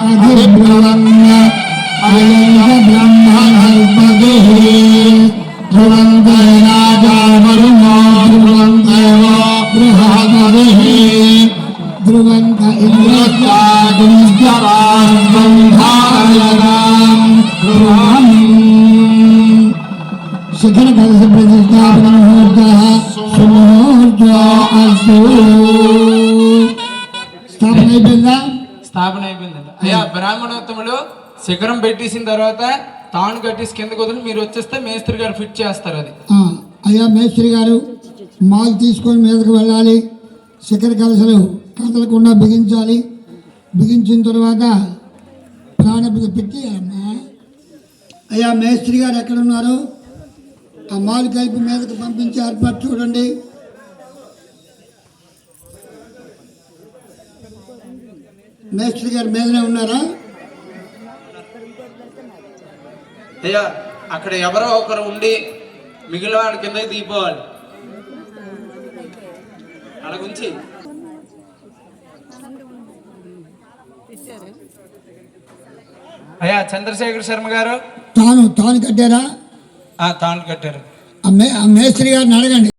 అధిబ్రువం అయం బ్రహ్మణల్పదే ధ్రువం రాజా వరుణో ధ్రువం దేవ బృహస్పతి ధ్రువంత ఇంద్రస్యాగ్నిశ్చరాగ్రం ధారయతాం ధ్రువం శిఖర కలశ ప్రతిష్టాపన ముహూర్తః సుముహూర్తో అస్తు. స్థాపన అయిపోయిందా? స్థాపన అయిపోయిందండి. అయ్యా బ్రాహ్మణోత్తముడు శిఖరం పెట్టేసిన తర్వాత తాను కట్టేసి కింద కుదిరి మీరు వచ్చేస్తే మేస్త్రి గారు ఫిట్ చేస్తారు. అది అయ్యా మేస్త్రి గారు మాల్ తీసుకొని మీదకు వెళ్ళాలి. శిఖర కలశలు కదలకుండా బిగించాలి. బిగించిన తర్వాత ప్రాణపతి పెట్టి అయ్యా మేస్త్రి గారు ఎక్కడున్నారు? ఆ మాలు కలిపి మీదకు పంపించి ఏర్పాటు చూడండి. మేస్త్రి గారు మీదనే ఉన్నారా? అయ్యా అక్కడ ఎవరో ఒకరు ఉండి మిగిలిన వాడి కింద దిగిపోవాలి. అలా గురించి అయ్యా చంద్రశేఖర్ శర్మ గారు తాను కట్టారా? తాను కట్టారు. ఆ మేస్త్రి గారిని అడగండి.